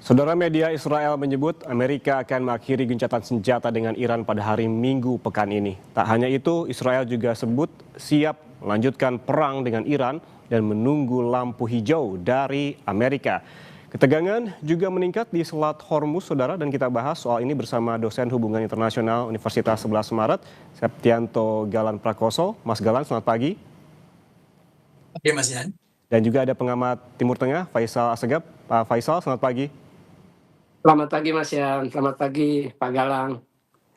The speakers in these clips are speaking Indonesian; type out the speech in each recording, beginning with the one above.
Saudara, media Israel menyebut Amerika akan mengakhiri gencatan senjata dengan Iran pada hari Minggu pekan ini. Tak hanya itu, Israel juga sebut siap melanjutkan perang dengan Iran dan menunggu lampu hijau dari Amerika. Ketegangan juga meningkat di Selat Hormuz, saudara, dan kita bahas soal ini bersama dosen hubungan internasional Universitas 11 Maret, Septianto Galan Prakoso. Mas Galan, selamat pagi. Oke, Mas Yan. Dan juga ada pengamat Timur Tengah, Faisal Assegaf. Pak Faisal, selamat pagi. Selamat pagi Mas Yan, selamat pagi Pak Galang.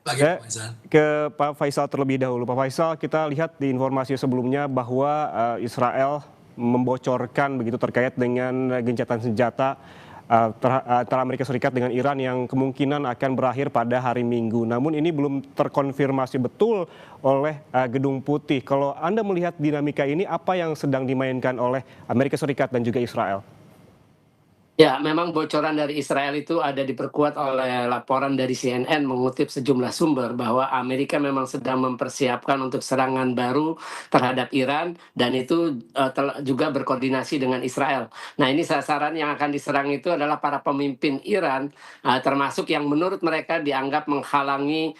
Pagi, Pak Faisal. Ke Pak Faisal terlebih dahulu. Pak Faisal, kita lihat di informasi sebelumnya bahwa Israel membocorkan begitu terkait dengan gencatan senjata antara Amerika Serikat dengan Iran yang kemungkinan akan berakhir pada hari Minggu. Namun ini belum terkonfirmasi betul oleh Gedung Putih. Kalau Anda melihat dinamika ini, apa yang sedang dimainkan oleh Amerika Serikat dan juga Israel? Ya, memang bocoran dari Israel itu ada diperkuat oleh laporan dari CNN mengutip sejumlah sumber bahwa Amerika memang sedang mempersiapkan untuk serangan baru terhadap Iran dan itu juga berkoordinasi dengan Israel. Nah, ini sasaran yang akan diserang itu adalah para pemimpin Iran, termasuk yang menurut mereka dianggap menghalangi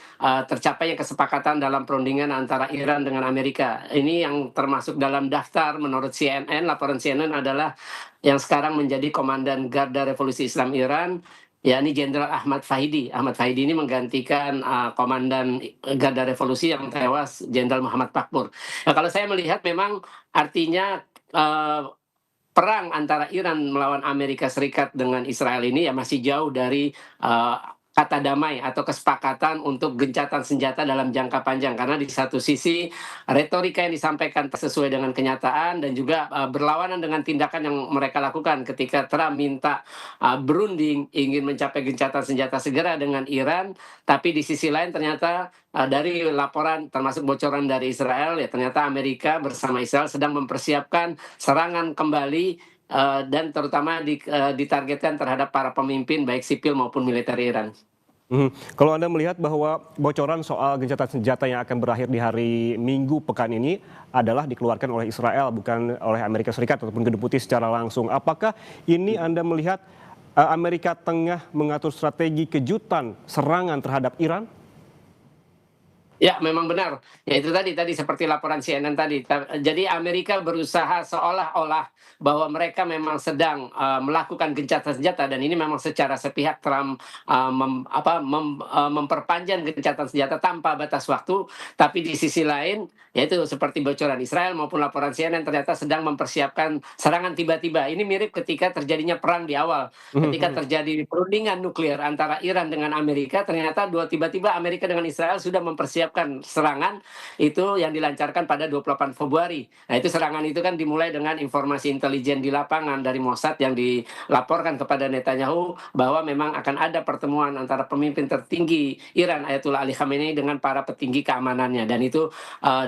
tercapainya kesepakatan dalam perundingan antara Iran dengan Amerika. Ini yang termasuk dalam daftar menurut CNN, laporan CNN adalah yang sekarang menjadi Komandan Garda Revolusi Islam Iran, yakni Jenderal Ahmad Fahidi. Ahmad Fahidi ini menggantikan Komandan Garda Revolusi yang tewas, Jenderal Muhammad Pakpur. Nah, kalau saya melihat memang artinya perang antara Iran melawan Amerika Serikat dengan Israel ini ya masih jauh dari kata damai atau kesepakatan untuk gencatan senjata dalam jangka panjang, karena di satu sisi retorika yang disampaikan sesuai dengan kenyataan dan juga berlawanan dengan tindakan yang mereka lakukan ketika Trump minta berunding ingin mencapai gencatan senjata segera dengan Iran, tapi di sisi lain ternyata dari laporan termasuk bocoran dari Israel ya ternyata Amerika bersama Israel sedang mempersiapkan serangan kembali dan terutama ditargetkan terhadap para pemimpin baik sipil maupun militer Iran. Kalau Anda melihat bahwa bocoran soal gencatan senjata yang akan berakhir di hari Minggu pekan ini adalah dikeluarkan oleh Israel, bukan oleh Amerika Serikat ataupun Gedung Putih secara langsung. Apakah ini Anda melihat Amerika tengah mengatur strategi kejutan serangan terhadap Iran? Ya, memang benar. Ya itu tadi seperti laporan CNN tadi. Jadi Amerika berusaha seolah-olah bahwa mereka memang sedang melakukan gencatan senjata dan ini memang secara sepihak Trump memperpanjang gencatan senjata tanpa batas waktu. Tapi di sisi lain, yaitu seperti bocoran Israel maupun laporan CNN ternyata sedang mempersiapkan serangan tiba-tiba. Ini mirip ketika terjadinya perang di awal. Ketika terjadi perundingan nuklir antara Iran dengan Amerika, ternyata tiba-tiba Amerika dengan Israel sudah mempersiapkan serangan itu yang dilancarkan pada 28 Februari. Nah, itu serangan itu kan dimulai dengan informasi intelijen di lapangan dari Mossad yang dilaporkan kepada Netanyahu bahwa memang akan ada pertemuan antara pemimpin tertinggi Iran Ayatollah Ali Khamenei dengan para petinggi keamanannya, dan itu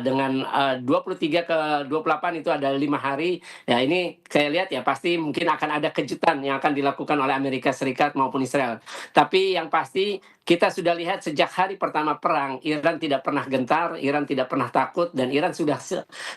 dengan 23 ke 28 itu ada 5 hari. Ya, ini saya lihat ya pasti mungkin akan ada kejutan yang akan dilakukan oleh Amerika Serikat maupun Israel. Tapi yang pasti kita sudah lihat sejak hari pertama perang, Iran tidak pernah gentar, Iran tidak pernah takut, dan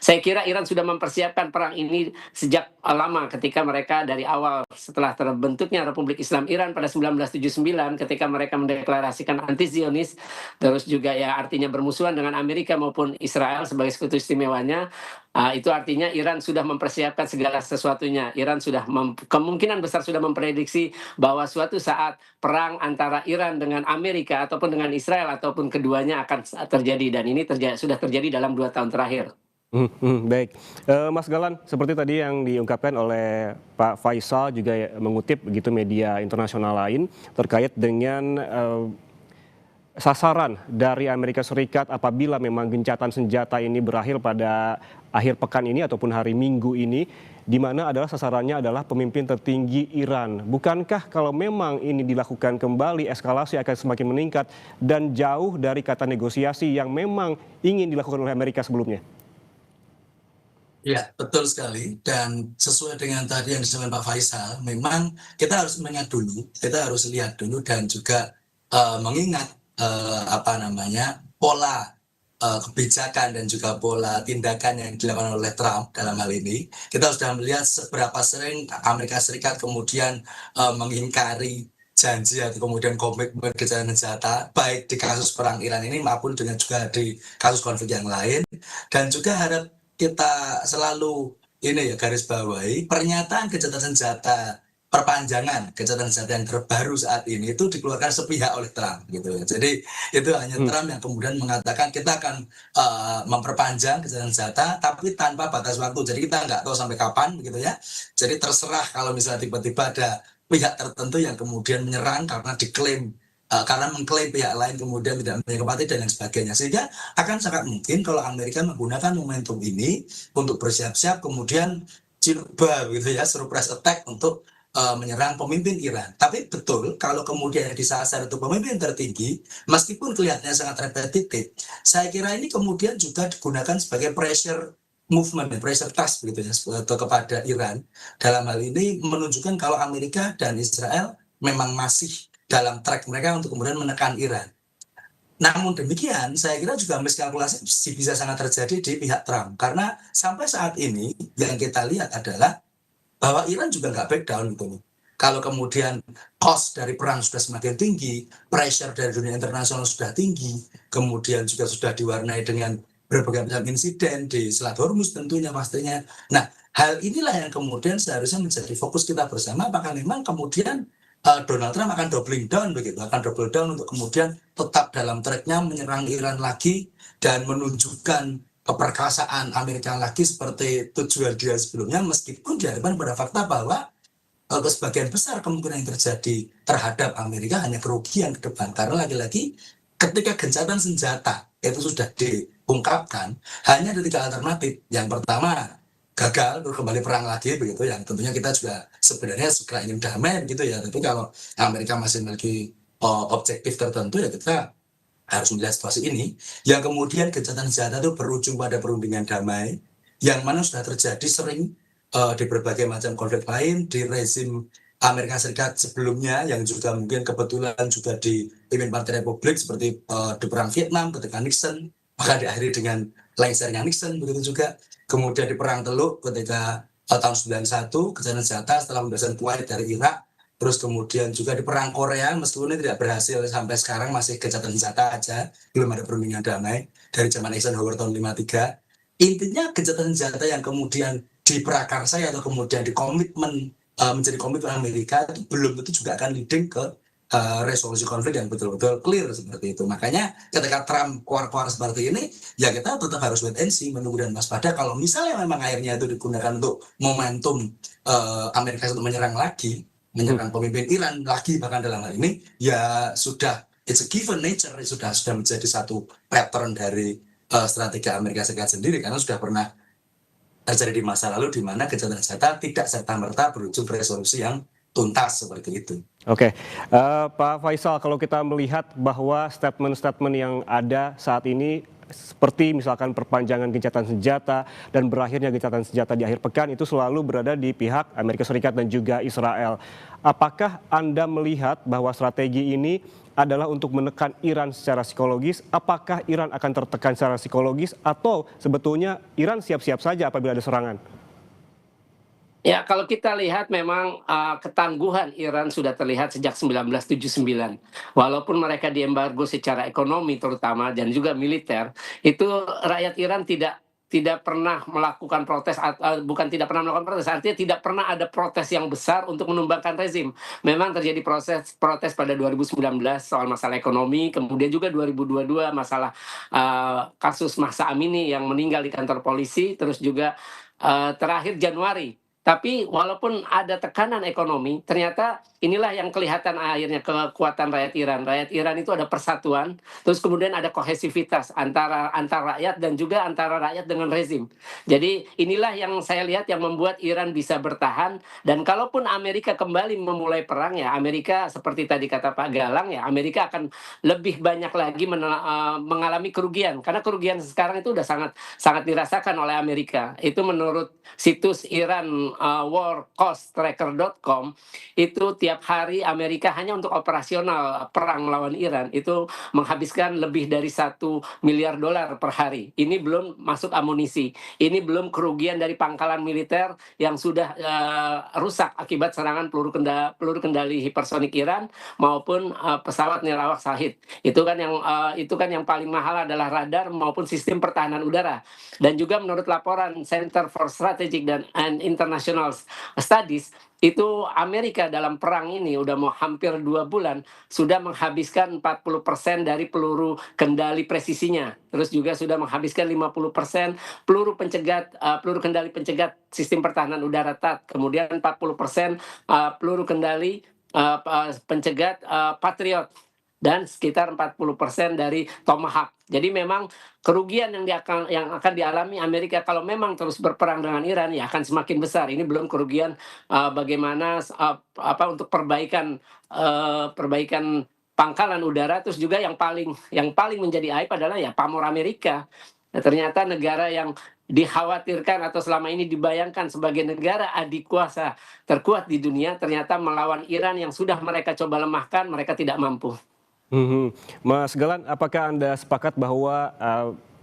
saya kira Iran sudah mempersiapkan perang ini sejak lama ketika mereka dari awal setelah terbentuknya Republik Islam Iran pada 1979 ketika mereka mendeklarasikan anti-Zionis, terus juga ya artinya bermusuhan dengan Amerika maupun Israel sebagai sekutu istimewanya. Itu artinya Iran sudah mempersiapkan segala sesuatunya. Iran sudah kemungkinan besar sudah memprediksi bahwa suatu saat perang antara Iran dengan Amerika ataupun dengan Israel ataupun keduanya akan terjadi, dan ini sudah terjadi dalam 2 tahun terakhir. Baik, Mas Galan, seperti tadi yang diungkapkan oleh Pak Faisal juga mengutip begitu media internasional lain terkait dengan sasaran dari Amerika Serikat apabila memang gencatan senjata ini berakhir pada akhir pekan ini ataupun hari Minggu ini, di mana adalah sasarannya adalah pemimpin tertinggi Iran. Bukankah kalau memang ini dilakukan kembali, eskalasi akan semakin meningkat dan jauh dari kata negosiasi yang memang ingin dilakukan oleh Amerika sebelumnya? Ya, betul sekali. Dan sesuai dengan tadi yang disampaikan Pak Faisal, memang kita harus mengingat dulu, kita harus lihat dulu dan juga mengingat pola kebijakan dan juga pola tindakan yang dilakukan oleh Trump dalam hal ini. Kita sudah melihat seberapa sering Amerika Serikat kemudian mengingkari janji atau kemudian komitmen gencatan senjata baik di kasus perang Iran ini maupun dengan juga di kasus konflik yang lain. Dan juga harap kita selalu ini ya garis bawahi pernyataan gencatan senjata perpanjangan gencatan senjata yang terbaru saat ini itu dikeluarkan sepihak oleh Trump gitu ya. Jadi itu hanya Trump yang kemudian mengatakan kita akan memperpanjang gencatan senjata tapi tanpa batas waktu. Jadi kita nggak tahu sampai kapan gitu ya. Jadi terserah kalau misalnya tiba-tiba ada pihak tertentu yang kemudian menyerang karena diklaim karena mengklaim pihak lain kemudian tidak menyepakati dan lain sebagainya, sehingga akan sangat mungkin kalau Amerika menggunakan momentum ini untuk bersiap-siap kemudian coba gitu ya surprise attack untuk menyerang pemimpin Iran. Tapi betul kalau kemudian disasar itu pemimpin tertinggi, meskipun kelihatannya sangat repetitif, saya kira ini kemudian juga digunakan sebagai pressure movement, pressure task begitu ya kepada Iran. Dalam hal ini menunjukkan kalau Amerika dan Israel memang masih dalam track mereka untuk kemudian menekan Iran. Namun demikian, saya kira juga miskalkulasi bisa sangat terjadi di pihak Trump. Karena sampai saat ini yang kita lihat adalah bahwa Iran juga nggak back down gitu. Kalau kemudian cost dari perang sudah semakin tinggi, pressure dari dunia internasional sudah tinggi, kemudian juga sudah diwarnai dengan berbagai macam insiden di Selat Hormuz tentunya pastinya. Nah, hal inilah yang kemudian seharusnya menjadi fokus kita bersama. Apakah memang kemudian Donald Trump akan doubling down begitu, akan double down untuk kemudian tetap dalam tracknya menyerang Iran lagi dan menunjukkan keperkasaan Amerika lagi seperti tujuan dia sebelumnya, meskipun dihadapkan pada fakta bahwa sebagian besar kemungkinan yang terjadi terhadap Amerika hanya kerugian ke depan. Karena lagi-lagi ketika gencatan senjata itu sudah diungkapkan, hanya ada 3 alternatif. Yang pertama, gagal terus kembali perang lagi begitu, yang tentunya kita juga sebenarnya segera ingin damai gitu ya. Tapi kalau Amerika masih memiliki objektif tertentu ya kita harus melihat situasi ini. Yang kemudian gencatan senjata itu berujung pada perundingan damai, yang mana sudah terjadi sering di berbagai macam konflik lain di rezim Amerika Serikat sebelumnya, yang juga mungkin kebetulan juga dipimpin Partai Republik seperti di perang Vietnam ketika Nixon, maka diakhiri dengan lengsernya Nixon, begitu juga kemudian di perang Teluk ketika tahun 91 gencatan senjata setelah pembebasan Kuwait dari Irak, terus kemudian juga di perang Korea meskipun ini tidak berhasil sampai sekarang masih gencatan senjata aja, belum ada perundingan damai dari zaman Eisenhower tahun 53. Intinya gencatan senjata yang kemudian diprakarsai atau kemudian dikomitmen menjadi komitmen Amerika itu belum tentu juga akan leading ke resolusi konflik yang betul-betul clear seperti itu. Makanya ketika Trump keluar-keluar seperti ini, ya kita tetap harus wait and see, menunggu dan waspada. Kalau misalnya memang akhirnya itu digunakan untuk momentum Amerika untuk menyerang lagi, menyerang pemimpin Iran lagi bahkan dalam hal ini, ya sudah it's a given nature, sudah menjadi satu pattern dari strategi Amerika Serikat sendiri, karena sudah pernah terjadi di masa lalu di mana gencatan senjata tidak serta-merta berujung resolusi yang tuntas seperti itu. Oke, Pak Faisal, kalau kita melihat bahwa statement-statement yang ada saat ini seperti misalkan perpanjangan gencatan senjata dan berakhirnya gencatan senjata di akhir pekan itu selalu berada di pihak Amerika Serikat dan juga Israel. Apakah Anda melihat bahwa strategi ini adalah untuk menekan Iran secara psikologis? Apakah Iran akan tertekan secara psikologis atau sebetulnya Iran siap-siap saja apabila ada serangan? Ya, kalau kita lihat memang ketangguhan Iran sudah terlihat sejak 1979. Walaupun mereka diembargo secara ekonomi terutama dan juga militer, itu rakyat Iran tidak pernah melakukan protes, bukan tidak pernah melakukan protes, artinya tidak pernah ada protes yang besar untuk menumbangkan rezim. Memang terjadi protes pada 2019 soal masalah ekonomi, kemudian juga 2022 masalah kasus Mahsa Amini yang meninggal di kantor polisi, terus juga terakhir Januari. Tapi walaupun ada tekanan ekonomi, ternyata inilah yang kelihatan akhirnya kekuatan rakyat Iran. Rakyat Iran itu ada persatuan, terus kemudian ada kohesivitas antara rakyat dan juga antara rakyat dengan rezim. Jadi inilah yang saya lihat yang membuat Iran bisa bertahan. Dan kalaupun Amerika kembali memulai perang, ya Amerika seperti tadi kata Pak Galang, ya Amerika akan lebih banyak lagi mengalami kerugian. Karena kerugian sekarang itu udah sangat dirasakan oleh Amerika. Itu menurut situs Iran warcosttracker.com, itu tiap setiap hari Amerika hanya untuk operasional perang melawan Iran itu menghabiskan lebih dari $1 miliar per hari. Ini belum masuk amunisi, ini belum kerugian dari pangkalan militer yang sudah rusak akibat serangan peluru kendali hipersonik Iran maupun pesawat nilawak Shahid. Itu kan yang paling mahal adalah radar maupun sistem pertahanan udara. Dan juga menurut laporan Center for Strategic and International Studies, itu Amerika dalam perang ini udah mau hampir 2 bulan sudah menghabiskan 40% dari peluru kendali presisinya. Terus juga sudah menghabiskan 50% peluru kendali pencegat sistem pertahanan udara THAAD. Kemudian 40% peluru kendali pencegat Patriot, dan sekitar 40% dari Tomahawk. Jadi memang kerugian yang akan dialami Amerika kalau memang terus berperang dengan Iran ya akan semakin besar. Ini belum kerugian bagaimana untuk perbaikan pangkalan udara. Terus juga yang paling menjadi aib adalah ya pamor Amerika. Nah, ternyata negara yang dikhawatirkan atau selama ini dibayangkan sebagai negara adik kuasa terkuat di dunia, ternyata melawan Iran yang sudah mereka coba lemahkan, mereka tidak mampu. Mas Galan, apakah Anda sepakat bahwa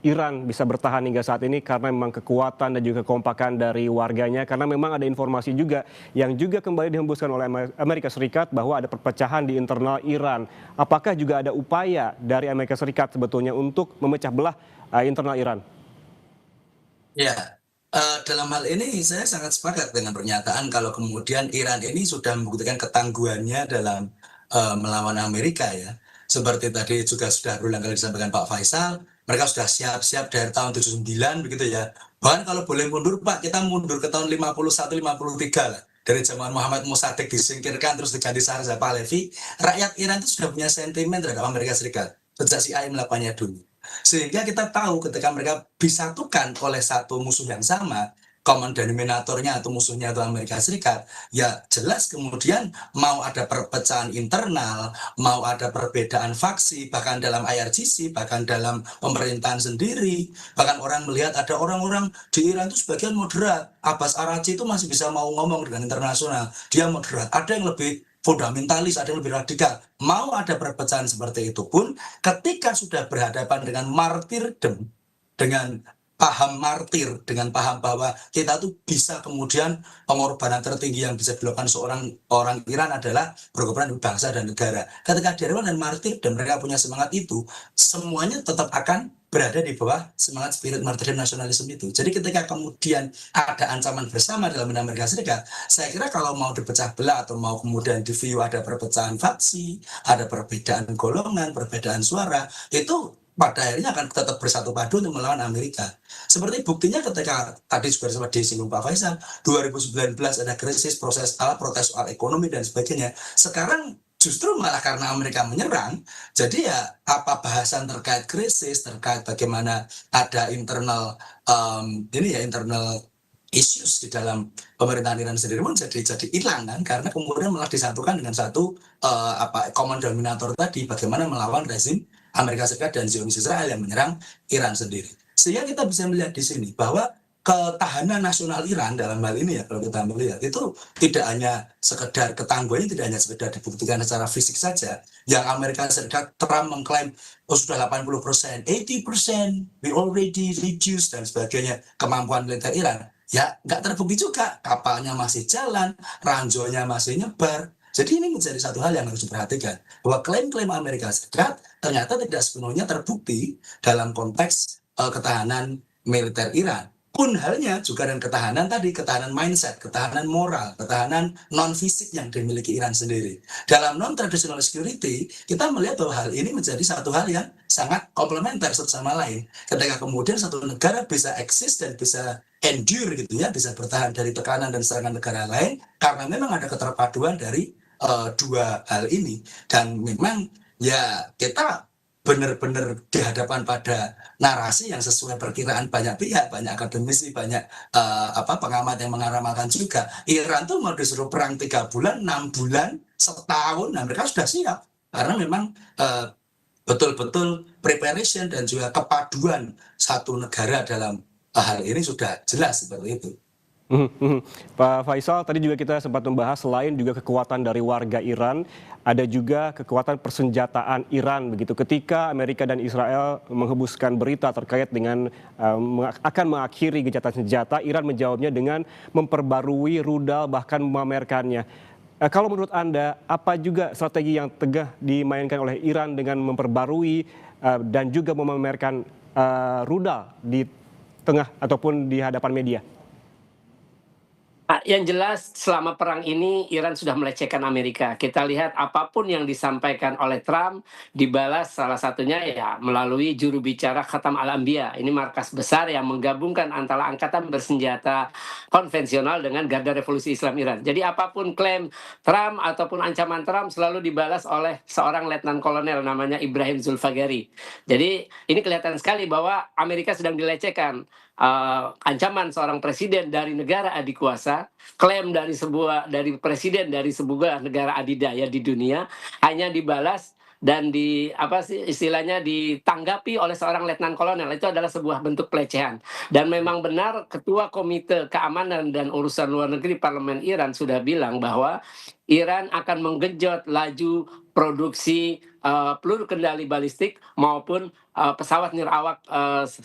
Iran bisa bertahan hingga saat ini karena memang kekuatan dan juga kekompakan dari warganya? Karena memang ada informasi juga yang juga kembali dihembuskan oleh Amerika Serikat bahwa ada perpecahan di internal Iran. Apakah juga ada upaya dari Amerika Serikat sebetulnya untuk memecah belah internal Iran? Ya, dalam hal ini saya sangat sepakat dengan pernyataan kalau kemudian Iran ini sudah membuktikan ketangguhannya dalam melawan Amerika ya. Seperti tadi juga sudah berulang kali disampaikan Pak Faisal, mereka sudah siap-siap dari tahun 79 begitu ya. Bahkan kalau boleh mundur Pak, kita mundur ke tahun 51-53 lah. Dari zaman Muhammad Mossadegh disingkirkan terus diganti Reza Pahlavi, rakyat Iran itu sudah punya sentimen terhadap Amerika Serikat sejak CIA melakukannya dulu. Sehingga kita tahu ketika mereka disatukan oleh satu musuh yang sama, common denominatornya atau musuhnya itu Amerika Serikat, ya jelas kemudian mau ada perpecahan internal, mau ada perbedaan faksi, bahkan dalam IRGC, bahkan dalam pemerintahan sendiri, bahkan orang melihat ada orang-orang di Iran itu sebagian moderat. Abbas Araghchi itu masih bisa mau ngomong dengan internasional, dia moderat. Ada yang lebih fundamentalis, ada yang lebih radikal. Mau ada perpecahan seperti itu pun, ketika sudah berhadapan dengan martyrdom, dengan paham martir, dengan paham bahwa kita tuh bisa kemudian pengorbanan tertinggi yang bisa dilakukan seorang orang Iran adalah berkorban untuk bangsa dan negara. Ketika dihadapkan dengan martir dan mereka punya semangat itu, semuanya tetap akan berada di bawah semangat spirit martir nasionalisme itu. Jadi ketika kemudian ada ancaman bersama dalam Amerika Serikat, saya kira kalau mau dipecah belah atau mau kemudian di view ada perpecahan faksi, ada perbedaan golongan, perbedaan suara, itu pada akhirnya akan tetap bersatu padu untuk melawan Amerika. Seperti buktinya ketika tadi juga sempat disinggung Pak Faisal, 2019 ada krisis protes soal ekonomi dan sebagainya. Sekarang justru malah karena Amerika menyerang, jadi ya apa bahasan terkait krisis, terkait bagaimana ada internal internal issues di dalam pemerintahan Iran sendiri pun jadi hilang kan, karena kemudian malah disatukan dengan satu common denominator tadi, bagaimana melawan rezim Amerika Serikat dan Zionis Israel yang menyerang Iran sendiri. Sehingga kita bisa melihat di sini bahwa ketahanan nasional Iran dalam hal ini ya, kalau kita melihat itu tidak hanya sekedar ketangguhannya, tidak hanya sekedar dibuktikan secara fisik saja. Yang Amerika Serikat, Trump mengklaim sudah 80%, 80% we already reduce dan sebagainya kemampuan militer Iran. Ya nggak terbukti juga, kapalnya masih jalan, ranjaunya masih nyebar. Jadi ini menjadi satu hal yang harus diperhatikan, bahwa klaim-klaim Amerika Serikat ternyata tidak sepenuhnya terbukti dalam konteks ketahanan militer Iran. Pun halnya juga dengan ketahanan tadi, ketahanan mindset, ketahanan moral, ketahanan non-fisik yang dimiliki Iran sendiri. Dalam non-traditional security, kita melihat bahwa hal ini menjadi satu hal yang sangat komplementer satu sama lain. Ketika kemudian satu negara bisa eksis dan bisa endure gitu ya, bisa bertahan dari tekanan dan serangan negara lain, karena memang ada keterpaduan dari dua hal ini. Dan memang ya kita benar-benar dihadapan pada narasi yang sesuai perkiraan banyak pihak, banyak akademisi, banyak pengamat yang mengamalkan juga. Iran tuh mau disuruh perang 3 bulan, 6 bulan, setahun, nah mereka sudah siap. Karena memang betul-betul preparation dan juga kepaduan satu negara dalam hal ini sudah jelas seperti itu. Pak Faisal, tadi juga kita sempat membahas selain juga kekuatan dari warga Iran, ada juga kekuatan persenjataan Iran begitu. Ketika Amerika dan Israel menghembuskan berita terkait dengan akan mengakhiri gencatan senjata, Iran menjawabnya dengan memperbarui rudal bahkan memamerkannya. Kalau menurut Anda, apa juga strategi yang tengah dimainkan oleh Iran dengan memperbarui dan juga memamerkan rudal di tengah ataupun di hadapan media? Yang jelas selama perang ini Iran sudah melecehkan Amerika. Kita lihat apapun yang disampaikan oleh Trump dibalas salah satunya ya melalui juru bicara Khatam Al-Anbiya. Ini markas besar yang menggabungkan antara angkatan bersenjata konvensional dengan Garda Revolusi Islam Iran. Jadi apapun klaim Trump ataupun ancaman Trump selalu dibalas oleh seorang letnan kolonel namanya Ibrahim Zulfagari. Jadi ini kelihatan sekali bahwa Amerika sedang dilecehkan. Ancaman seorang presiden dari negara adikuasa, klaim dari presiden dari sebuah negara adidaya di dunia hanya dibalas dan istilahnya ditanggapi oleh seorang letnan kolonel. Itu adalah sebuah bentuk pelecehan. Dan memang benar Ketua Komite Keamanan dan Urusan Luar Negeri Parlemen Iran sudah bilang bahwa Iran akan menggenjot laju produksi peluru kendali balistik maupun pesawat nirawak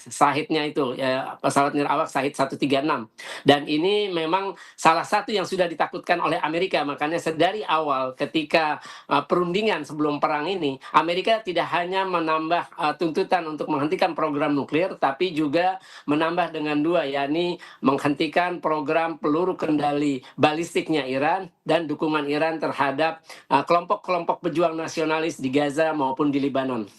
Shahid-nya itu, pesawat nirawak Shahid 136. Dan ini memang salah satu yang sudah ditakutkan oleh Amerika. Makanya sedari awal ketika perundingan sebelum perang ini, Amerika tidak hanya menambah tuntutan untuk menghentikan program nuklir, tapi juga menambah dengan dua, yakni menghentikan program peluru kendali balistiknya Iran dan dukungan Iran terhadap kelompok-kelompok pejuang nasionalis di Gaza maupun di Lebanon.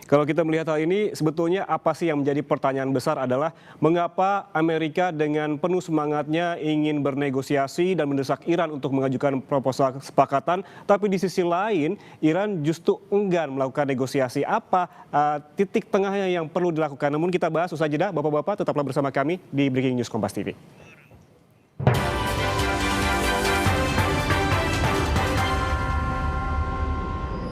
Kalau kita melihat hal ini, sebetulnya apa sih yang menjadi pertanyaan besar adalah mengapa Amerika dengan penuh semangatnya ingin bernegosiasi dan mendesak Iran untuk mengajukan proposal kesepakatan, tapi di sisi lain Iran justru enggan melakukan negosiasi. Apa titik tengahnya yang perlu dilakukan? Namun kita bahas usai jeda, Bapak-Bapak tetaplah bersama kami di Breaking News Kompas TV.